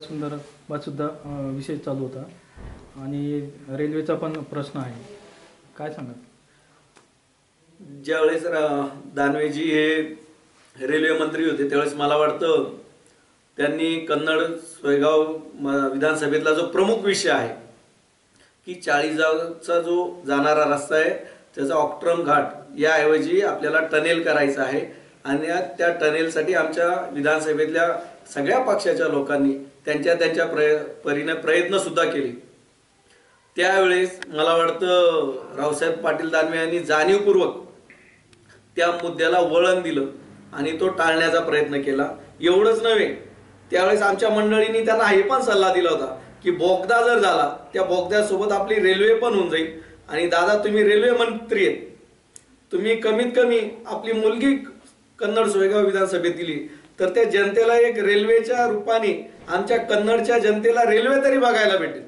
संदर्भात सुद्धा विषय चालू होता आणि रेल्वेचा पण प्रश्न आहे, काय सांगा? ज्यावेळेस दानवेजी हे रेल्वे मंत्री होते त्यावेळेस मला वाटतं त्यांनी कन्नड सोयगाव विधानसभेतला जो प्रमुख विषय आहे की चाळीसगावचा जो जाणारा रस्ता आहे त्याचा ऑक्ट्रम घाट याऐवजी आपल्याला टनेल करायचा आहे आणि त्या टनेलसाठी आमच्या विधानसभेतल्या सगळ्या पक्षाच्या लोकांनी त्यांच्या परीने प्रयत्न सुद्धा केले। त्यावेळेस मला वाटतं रावसाहेब पाटील दानवे यांनी जाणीवपूर्वक त्या मुद्द्याला वळण दिलं आणि तो टाळण्याचा प्रयत्न केला। एवढंच नव्हे, त्यावेळेस आमच्या मंडळींनी त्यांना हे पण सल्ला दिला होता की बोगदा जर झाला त्या बोगद्यासोबत आपली रेल्वे पण होऊन जाईल आणि दादा तुम्ही रेल्वे मंत्री आहेत, तुम्ही कमीत कमी आपली मुलगी कन्नड सोयगाव विधानसभेत दिली तर त्या जनतेला एक रेल्वेच्या रूपाने आमच्या कन्नडच्या जनतेला रेल्वे तरी बघायला भेटेल।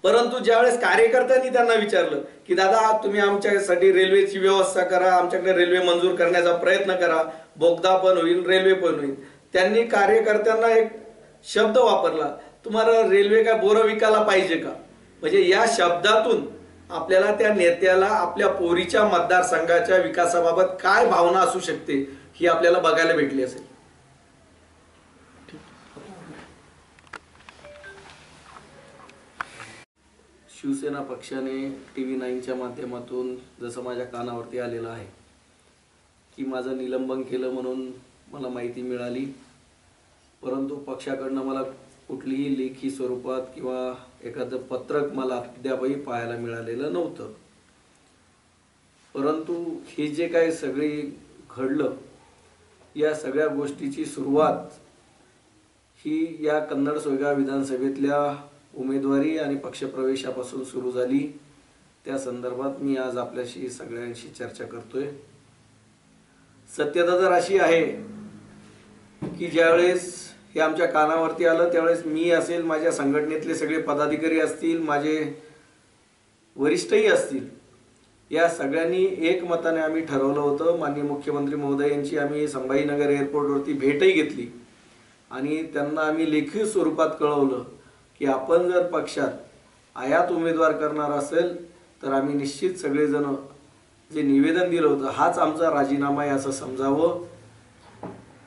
परंतु ज्यावेळेस कार्यकर्त्यांनी त्यांना विचारलं की दादा तुम्ही आमच्यासाठी रेल्वेची व्यवस्था करा, आमच्याकडे रेल्वे मंजूर करण्याचा प्रयत्न करा, बोगदा पण होईल रेल्वे पण होईल, त्यांनी कार्यकर्त्यांना एक शब्द वापरला, तुम्हाला रेल्वे काय बोरं विकायला पाहिजे का? म्हणजे या शब्दातून आपल्याला त्या नेत्याला आपल्या पोरीच्या मतदारसंघाच्या विकासाबाबत काय भावना असू शकते ही आपल्याला बघायला भेटली असेल। शिवसेना पक्षाने TV9च्या माध्यमातून जसं माझ्या कानावरती आलेलं आहे की माझं निलंबन केलं म्हणून मला माहिती मिळाली, परंतु पक्षाकडनं मला कुठलीही लेखी स्वरूपात किंवा एखादं पत्रक मला अद्यापही पाहायला मिळालेलं नव्हतं। परंतु हे जे काही सगळे घडलं या सगळ्या गोष्टीची सुरुवात ही या कन्नड सोयगाव विधानसभेतल्या उमेदवारी आणि पक्षप्रवेशापासून सुरू झाली। त्या संदर्भात मी आज आपल्याशी सगळ्यांशी चर्चा करतोय। सत्यता तर अशी आहे की ज्यावेळेस हे आमच्या कानावरती आलं त्यावेळेस मी असेल, माझ्या संघटनेतले सगळे पदाधिकारी असतील, माझे वरिष्ठही असतील, या सगळ्यांनी एकमताने आम्ही ठरवलं होतं। माननीय मुख्यमंत्री महोदय यांची आम्ही संभाजीनगर एअरपोर्टवरती भेटही घेतली आणि त्यांना आम्ही लेखी स्वरूपात कळवलं की आपण जर पक्षात आयात उमेदवार करणार असेल तर आम्ही निश्चित सगळेजण जे निवेदन दिलं होतं हाच आमचा राजीनामा आहे असं समजावं।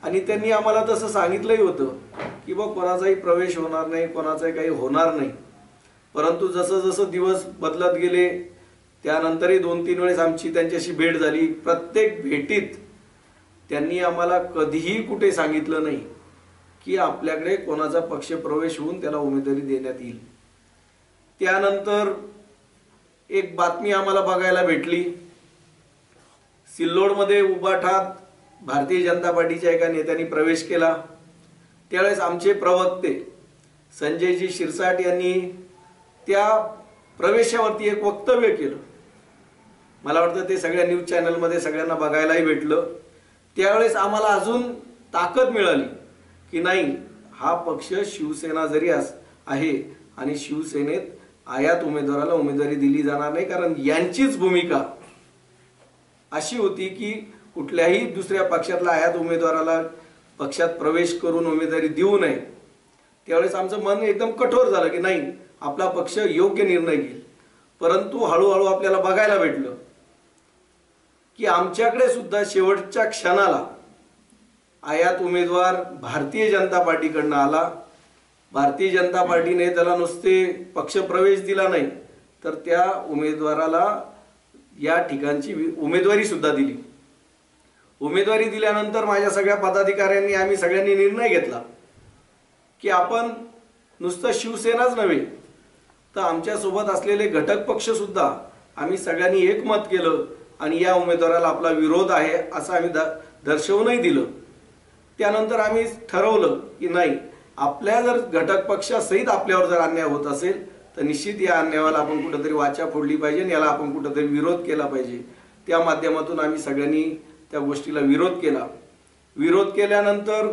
आणि त्यांनी आम्हाला तसं सांगितलंही होतं की बघ कोणाचाही प्रवेश होणार नाही, कोणाचाही काही होणार नाही। परंतु जसं जसं दिवस बदलत गेले त्यानंतरही 2-3 वेळेस आमची त्यांच्याशी भेट झाली। प्रत्येक भेटीत त्यांनी आम्हाला कधीही कुठे सांगितलं नाही की आपल्याकडे कोणाचा पक्ष प्रवेश होऊन त्याला उमेदवारी देण्यात येईल। त्यानंतर एक बातमी आम्हाला बघायला भेटली, सिल्लोडमध्ये उबाठात भारतीय जनता पार्टीच्या एका नेत्याने प्रवेश केला। त्यावेळेस आमचे प्रवक्ते संजयजी शिरसाट यांनी त्या प्रवेशावरती एक वक्तव्य केलं। मला वाटतं ते सगळ्या न्यूज चॅनलमध्ये सगळ्यांना बघायलाही भेटलं। त्यावेळेस आम्हाला अजून ताकद मिळाली की नाही, हा पक्ष शिवसेना जरी आहे आणि शिवसेनेत आयात उमेदवाराला उमेदवारी दिली जाणार नाही, कारण यांचीच भूमिका अशी होती की कुठल्याही दुसऱ्या पक्षातला आयात उमेदवाराला पक्षात प्रवेश करून उमेदवारी देऊ नये। त्यावेळेस आमचं मन एकदम कठोर झालं की नाही, आपला पक्ष योग्य निर्णय घेईल। परंतु हळूहळू आपल्याला बघायला भेटलं की आमच्याकडे सुद्धा शेवटच्या क्षणाला आयात उमेदवार भारतीय जनता पार्टीकडनं आला। भारतीय जनता पार्टीने त्याला नुसते पक्ष प्रवेश दिला नाही तर त्या उमेदवाराला या ठिकाणची उमेदवारी सुद्धा दिली। उमेदवारी दिल्यानंतर माझ्या सगळ्या पदाधिकाऱ्यांनी आम्ही सगळ्यांनी निर्णय घेतला की आपण नुसतं शिवसेनाच नव्हे तर आमच्या सोबत असलेले घटक पक्ष सुद्धा आम्ही सगळ्यांनी एकमत केलं आणि या उमेदवाराला आपला विरोध आहे असं आम्ही दर्शवूनही दिलं। त्यानंतर आम्ही ठरवलं की नाही, आपल्या जर घटक पक्षासहित आपल्यावर जर अन्याय होत असेल तर निश्चित या अन्यायाला आपण कुठेतरी वाचा फोडली पाहिजे, याला आपण कुठेतरी विरोध केला पाहिजे। त्या माध्यमातून आम्ही सगळ्यांनी त्या गोष्टीला विरोध केला। विरोध केल्यानंतर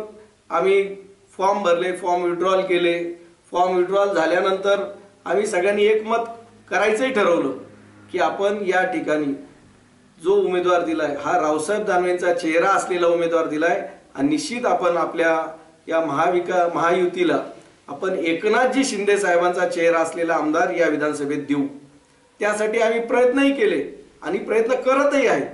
आम्ही फॉर्म भरले, फॉर्म विड्रॉल केले। फॉर्म विड्रॉल झाल्यानंतर आम्ही सगळ्यांनी एकमत करायचंही ठरवलं की आपण या ठिकाणी जो उमेदवार दिलाय हा रावसाहेब दानवेंचा चेहरा असलेला उमेदवार दिलाय आणि निश्चित आपण आपल्या या महायुतीला आपण एकनाथजी शिंदे साहेबांचा चेहरा असलेला आमदार या विधानसभेत देऊ. त्यासाठी आम्ही प्रयत्नही केले आणि प्रयत्न करतही आहे.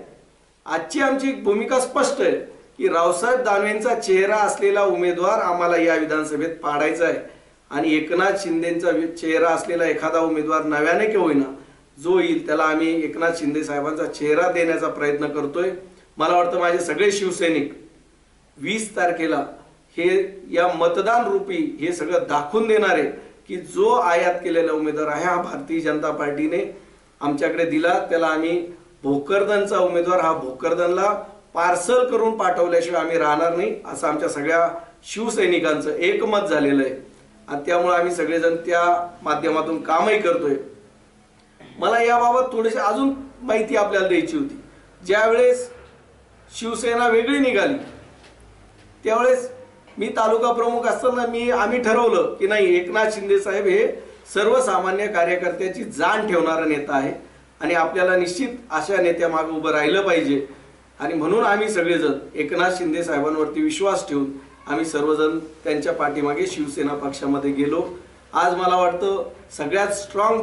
आजची आमची भूमिका स्पष्ट आहे की रावसाहेब दानवेंचा चेहरा असलेला उमेदवार आम्हाला या विधानसभेत पाडायचा आहे आणि एकनाथ शिंदेचा चेहरा असलेला एखादा उमेदवार नव्याने का होईना जो येईल त्याला आम्ही एकनाथ शिंदे साहेबांचा चेहरा देण्याचा प्रयत्न करतोय. मला वाटतं माझे सगळे शिवसैनिक 20 तारखेला हे या मतदान रूपी हे सगळं दाखवून देणार आहे की जो आयात केलेला उमेदवार आहे हा भारतीय जनता पार्टीने आमच्याकडे दिला, त्याला आम्ही भोकरदनचा उमेदवार हा भोकरदनला पार्सल करून पाठवल्याशिवाय आम्ही राहणार नाही असं आमच्या सगळ्या शिवसैनिकांचं एकमत झालेलं आहे आणि त्यामुळे आम्ही सगळेजण त्या माध्यमातून कामही करतोय. मला याबाबत थोडीशी अजून माहिती आपल्याला द्यायची होती. ज्यावेळेस शिवसेना वेगळी निघाली त्यावेळेस मी तालुका प्रमुख असताना आम्ही ठरवलं की नाही, एकनाथ शिंदे साहेब हे सर्वसामान्य कार्यकर्त्याची जाण ठेवणारा नेता आहे आणि आपल्याला निश्चित अशा नेत्या मागे उभं राहिलं पाहिजे. आणि म्हणून आम्ही सगळेजण एकनाथ शिंदे साहेबांवरती विश्वास ठेवून आम्ही सर्वजण त्यांच्या पाठीमागे शिवसेना पक्षामध्ये गेलो. आज मला वाटतं सगळ्यात स्ट्रॉंग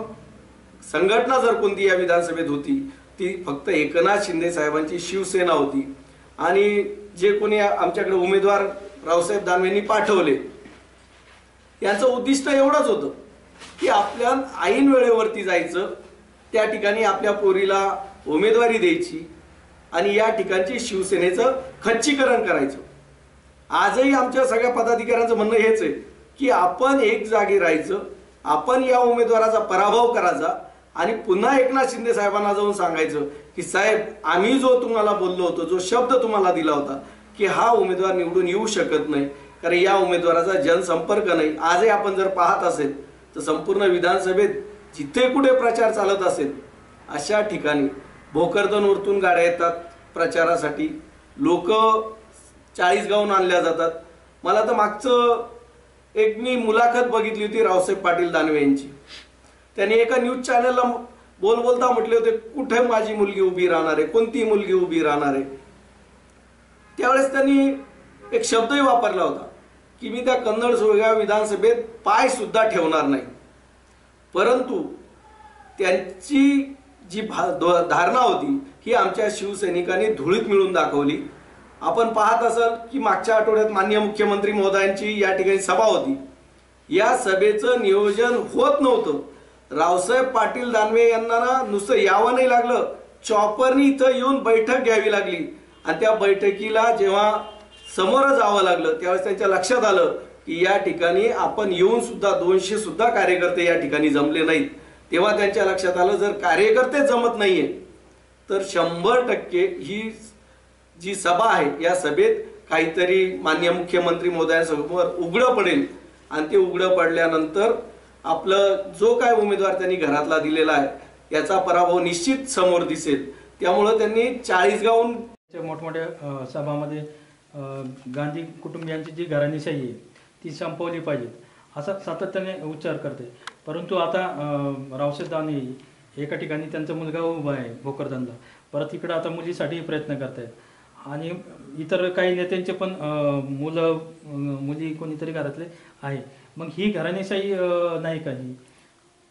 संघटना जर कोणती या विधानसभेत होती ती फक्त एकनाथ शिंदे साहेबांची शिवसेना होती. आणि जे कोणी आमच्याकडे उमेदवार रावसाहेब दानवेंनी पाठवले यांचं उद्दिष्ट एवढंच होतं की आपल्या ऐन वेळेवरती जायचं, त्या ठिकाणी आपल्या पोरीला उमेदवारी द्यायची आणि या ठिकाणची शिवसेनेचं खच्चीकरण करायचं. आजही आमच्या सगळ्या पदाधिकाऱ्यांचं म्हणणं हेच आहे की आपण एक जागी राहायचं, आपण या उमेदवाराचा पराभव करायचा आणि पुन्हा एकनाथ शिंदे साहेबांना जाऊन सांगायचं की साहेब, आम्ही जो तुम्हाला बोललो होतो, जो शब्द तुम्हाला दिला होता की हा उमेदवार निवडून येऊ शकत नाही कारण या उमेदवाराचा जनसंपर्क नाही. आजही आपण जर पाहत असेल तर संपूर्ण विधानसभेत जिथे कुठे प्रचार चालत असेल अशा ठिकाणी भोकरदनवरतून गाड्या येतात प्रचारासाठी, लोक 40 गावून आणल्या जातात. मला तर मागचं एक मी मुलाखत बघितली होती रावसाहेब पाटील दानवे यांची. त्यांनी एका न्यूज चॅनलला बोलता म्हटले होते, कुठे माझी मुलगी उभी राहणार आहे, कोणती मुलगी उभी राहणार आहे. त्यावेळेस त्यांनी एक शब्दही वापरला होता की मी त्या कन्नड सोयगाव विधानसभेत पाय सुद्धा ठेवणार नाही. परंतु त्यांची जी धारणा होती ही आमच्या शिवसैनिकांनी धुळीत मिळून दाखवली. आपण पाहत असाल की मागच्या आठवड्यात माननीय मुख्यमंत्री महोदयांची या ठिकाणी सभा होती. या सभेचं नियोजन होत नव्हतं. रावसाहेब पाटील दानवे यांना नुसतं यावं नाही लागलं, चॉपरनी इथं येऊन बैठक घ्यावी लागली आणि त्या बैठकीला जेव्हा समोर जावं लागलं त्यावेळेस त्यांच्या लक्षात आलं की या ठिकाणी आपण येऊन सुद्धा 200 सुद्धा कार्यकर्ते या ठिकाणी जमले नाहीत. तेव्हा त्यांच्या लक्षात आलं जर कार्यकर्ते जमत नाहीये तर 100% ही जी सभा आहे या सभेत काहीतरी माननीय मुख्यमंत्री महोदयांसमोर उघडं पडेल आणि ते उघडं पडल्यानंतर आपलं जो काय उमेदवार त्यांनी घरातला दिलेला आहे याचा पराभव निश्चित समोर दिसेल. त्यामुळे त्यांनी 40 गावून मोठमोठ्या सभामध्ये गांधी कुटुंबियांची जी घराणेशाही आहे ती संपवली पाहिजे असा सातत्याने उच्चार करते. परंतु आता रावसाहेब दानवे एका ठिकाणी त्यांचा मुलगा उभा आहे भोकरदनला, परत इकडं आता मुलीसाठी प्रयत्न करतायत आणि इतर काही नेत्यांचे पण मुली कोणीतरी घरातले आहे. मग ही घराणेशाही नाही का? ही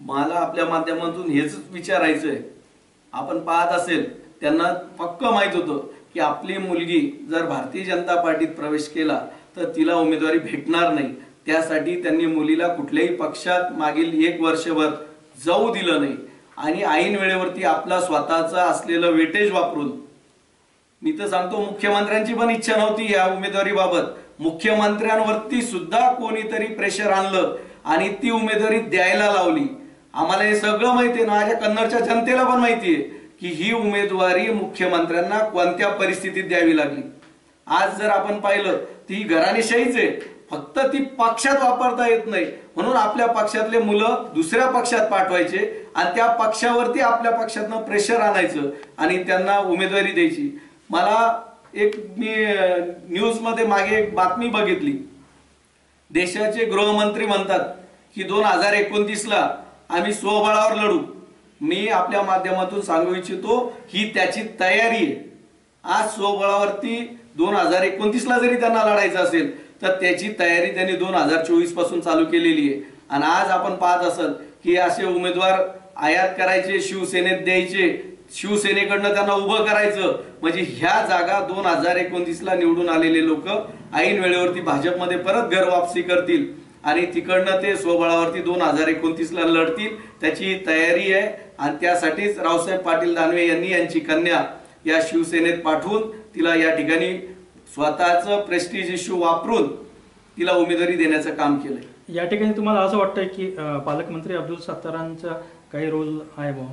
मला आपल्या माध्यमातून हेच विचारायचं आहे. आपण पाहत असेल त्यांना पक्क माहित होतं की आपली मुलगी जर भारतीय जनता पार्टीत प्रवेश केला तर तिला उमेदवारी भेटणार नाही. त्यासाठी त्यांनी मुलीला कुठल्याही पक्षात मागील 1 वर्षभर जाऊ दिलं नाही आणि ऐन वेळेवरती आपला स्वतःचा असलेलं वेटेज वापरून, मी तर सांगतो मुख्यमंत्र्यांची पण इच्छा नव्हती या उमेदवारीबाबत, मुख्यमंत्र्यांवरती सुद्धा कोणीतरी प्रेशर आणलं आणि ती उमेदवारी द्यायला लावली. आम्हाला हे सगळं माहिती आहे, माझ्या कन्नडच्या जनतेला पण माहिती आहे की ही उमेदवारी मुख्यमंत्र्यांना कोणत्या परिस्थितीत द्यावी लागली. आज जर आपण पाहिलं ती घराणेशाहीच आहे, फक्त ती पक्षात वापरता येत नाही म्हणून आपल्या पक्षातले मुलं दुसऱ्या पक्षात पाठवायचे आणि त्या पक्षावरती आपल्या पक्षातनं प्रेशर आणायचं आणि त्यांना उमेदवारी द्यायची. मला मी न्यूज मध्ये मागे एक बातमी बघितली. देशाचे गृहमंत्री म्हणतात की 2029ला आम्ही स्वबळावर लढू. मी आपल्या माध्यमातून सांगू इच्छितो ही त्याची तयारी आहे. आज स्वबळावरती 2029ला जरी त्यांना लढायचं असेल तर त्याची तयारी त्यांनी 2024 पासून चालू केलेली आहे. आणि आज आपण पाहत असाल की असे उमेदवार आयात करायचे, शिवसेनेत द्यायचे, शिवसेनेकडनं त्यांना उभं करायचं, म्हणजे ह्या जागा 2029ला निवडून आलेले लोक ऐन वेळेवरती भाजपमध्ये परत घर वापसी करतील आणि तिकडनं ते स्वबळावरती 2029ला लढतील. त्याची तयारी आहे आणि त्यासाठीच रावसाहेब पाटील दानवे यांनी यांची कन्या या शिवसेनेत पाठवून तिला या ठिकाणी स्वतःचं प्रेस्टिज इश्यू वापरून तिला उमेदवारी देण्याचं काम केलंय. या ठिकाणी तुम्हाला असं वाटतंय की पालकमंत्री अब्दुल सत्तारांचा काही रोल आहे बा?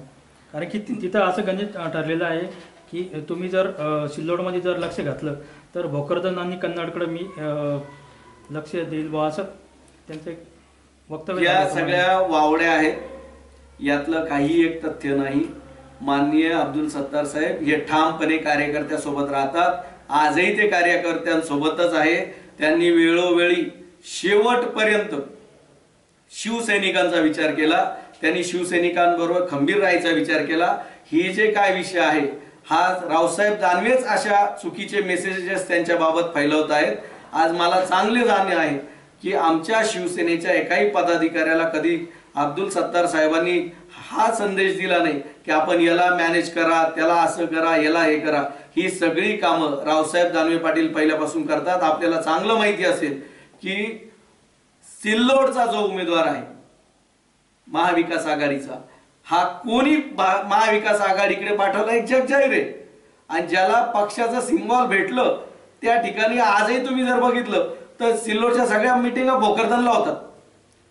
कारण की तिथं असं गणित ठरलेलं आहे की तुम्ही जर सिल्लोडमध्ये जर लक्ष घातलं तर भोकरदन आणि कन्नडकडे मी लक्ष देईल बा, असं त्यांचं एक वक्तव्य. या सगळ्या वावड्या आहेत, यातलं काही एक तथ्य नाही. माननीय अब्दुल सत्तार साहेब हे ठामपणे कार्यकर्त्यासोबत राहतात. आजही ते कार्यकर्त्यांसोबतच आहे. त्यांनी वेळोवेळी शेवटपर्यंत शिवसैनिकांचा विचार केला, त्यांनी शिवसैनिकांबरोबर खंबीर राहायचा विचार केला. हे जे काय विषय आहे हा रावसाहेब दानवेच अशा चुकीचे मेसेजेस त्यांच्या बाबत फैलवत आहेत. आज मला चांगले जाणणे आहे की आमच्या शिवसेनेच्या एकाही पदाधिकाऱ्याला कधी अब्दुल सत्तार साहेबांनी हा संदेश दिला नाही की आपण याला मॅनेज करा, त्याला असं करा, याला हे करा. ही सगळी कामं रावसाहेब दानवे पाटील पहिल्यापासून करतात. आपल्याला चांगलं माहिती असेल की सिल्लोडचा जो उमेदवार आहे महाविकास आघाडीचा, हा कोणी महाविकास आघाडीकडे पाठवला? एक जगजाहीर आहे. आणि ज्याला पक्षाचं सिम्बॉल भेटलं त्या ठिकाणी आजही तुम्ही जर बघितलं तर सिल्लोडच्या सगळ्या मिटिंगा भोकरदनला होतात.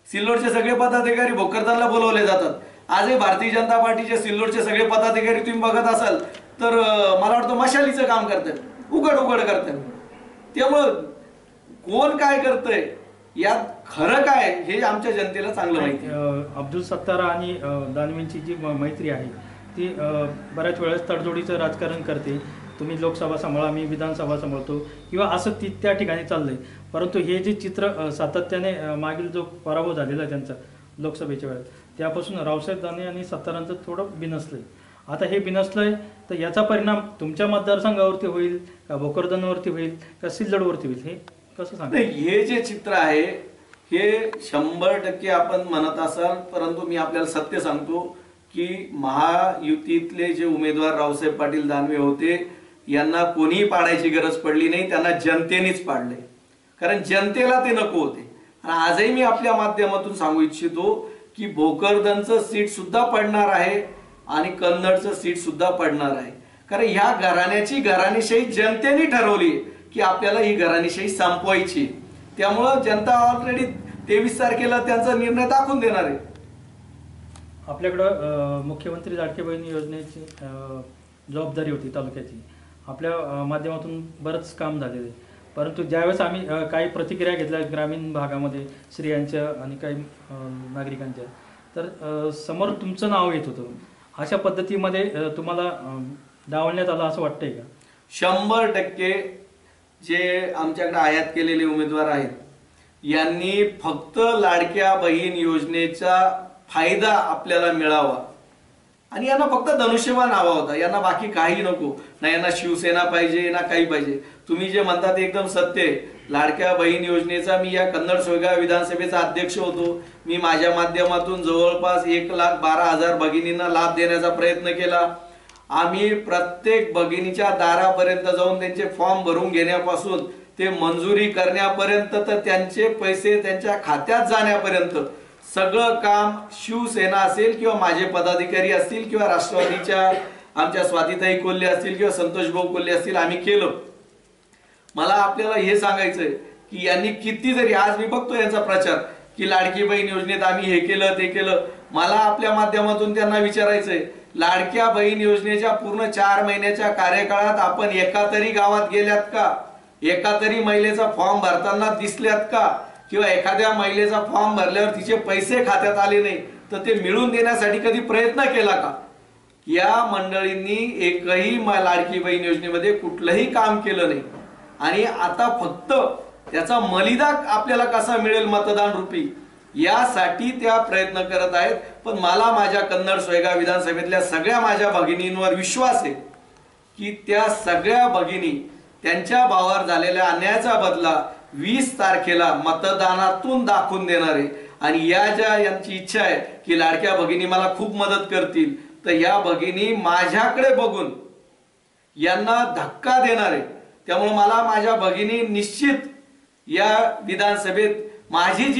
सिल्लोडचे सगळे पदाधिकारी भोकरदनला बोलवले जातात. आजही भारतीय जनता पार्टीचे सिल्लोडचे सगळे पदाधिकारी तुम्ही बघत असाल तर मला वाटतं मशालीचं काम करतात, उघड उघड करतात. त्यामुळं कोण काय करतंय यात खरं काय हे आमच्या जनतेला चांगलं माहिती. अब्दुल सत्तार आणि दानवेंची जी मैत्री आहे ती बऱ्याच वेळेस तडजोडीचं राजकारण करते. तुम्ही लोकसभा सांभाळा, मी विधानसभा सांभाळतो किंवा असं त्या ठिकाणी चाललंय. परंतु हे जे चित्र सातत्याने मागील जो पराभव झालेला आहे त्यांचा लोकसभेच्या वेळेस, त्यापासून रावसाहेब दानवे आणि सत्तारांचं थोडं बिनसलंय. आता हे बिनसलंय तर याचा परिणाम तुमच्या मतदारसंघावरती होईल का, भोकरदनवरती होईल का, सिल्लोडवरती होईल, हे कसं सांगा? हे जे चित्र आहे हे 100% आपण म्हणत असाल, परंतु मी आपल्याला सत्य सांगतो की महायुतीतले जे उमेदवार रावसाहेब पाटील दानवे होते यांना कोणीही पाडायची गरज पडली नाही, त्यांना जनतेनेच पाडले. कारण जनतेला ते नको होते. आणि आजही मी आपल्या माध्यमातून सांगू इच्छितो की भोकरदनचं सीट सुद्धा पडणार आहे आणि कन्नडचं सीट सुद्धा पडणार आहे. कारण ह्या घराण्याची घराणेशाही जनतेने ठरवली की आपल्याला ही घराणेशाही संपवायची. त्यामुळं जनता ऑलरेडी 23 तारखेला त्यांचा निर्णय दाखवून देणार आहे. आपल्याकडं मुख्यमंत्री लाडकी बहीण योजनेची जबाबदारी होती तालुक्याची. आपल्या माध्यमातून बरंच काम झालेलं आहे. परंतु ज्यावेळेस आम्ही काही प्रतिक्रिया घेतल्या ग्रामीण भागामध्ये स्त्रियांच्या आणि काही नागरिकांच्या, तर समोर तुमचं नाव येत होतं. अशा पद्धतीमध्ये तुम्हाला डावलण्यात आलं असं वाटतंय का? 100% जे आमच्याकडे आयात केलेले उमेदवार आहेत यांनी फक्त लाडक्या बहीण योजनेचा फायदा आपल्याला मिळावा आणि यांना फक्त धनुष्यबाण हवा होता. यांना बाकी काही नको, ना यांना शिवसेना पाहिजे ना काही पाहिजे. तुम्ही जे म्हणता ते एकदम सत्य आहे. लाडक्या बहीण योजनेचा मी या कन्नड सोयगाव विधानसभेचा अध्यक्ष होतो. मी माझ्या माध्यमातून जवळपास 1,12,000 भगिनींना लाभ देण्याचा प्रयत्न केला. आम्ही प्रत्येक भगिनीच्या दारापर्यंत जाऊन त्यांचे फॉर्म भरून घेण्यापासून ते मंजुरी करण्यापर्यंत तर त्यांचे पैसे त्यांच्या खात्यात जाण्यापर्यंत सगळं काम शिवसेना असेल किंवा माझे पदाधिकारी असतील किंवा राष्ट्रवादीच्या आमच्या स्वातीताई कोल्हे असतील किंवा संतोष भाऊ कोल्हे असतील आम्ही केलं. मला आपल्याला हे सांगायचंय की यांनी किती जरी आज मी बघतो यांचा प्रचार की लाडकी बहीण योजनेत आम्ही हे केलं ते केलं. मला आपल्या माध्यमातून त्यांना विचारायचंय, लाडक्या बहीण योजनेच्या पूर्ण 4 महिन्याच्या कार्यकाळात आपण एका तरी गावात गेल्यात का? एका तरी महिलेचा फॉर्म भरताना दिसल्यात का? किंवा एखाद्या महिलेचा फॉर्म भरल्यावर तिचे पैसे खात्यात आले नाही तर ते मिळवून देण्यासाठी कधी प्रयत्न केला का? या मंडळींनी एकही लाडकी बहीण योजनेमध्ये कुठलंही काम केलं नाही. आणि आता फक्त त्याचा मलिदा आपल्याला कसा मिळेल मतदान रूपी यासाठी त्या प्रयत्न करत आहेत. पण मला माझ्या कन्नड सोयगाव विधानसभेतल्या सगळ्या माझ्या भगिनींवर विश्वास आहे की त्या सगळ्या भगिनी त्यांच्या भावावर झालेल्या अन्यायाचा बदला 20 तारखेला मतदानातून दाखवून देणारे आणि या ज्या यांची इच्छा आहे की लाडक्या भगिनी मला खूप मदत करतील, तर या भगिनी माझ्याकडे बघून यांना धक्का देणारे. त्यामुळे मला माझ्या भगिनी निश्चित या विधानसभेत माझी जी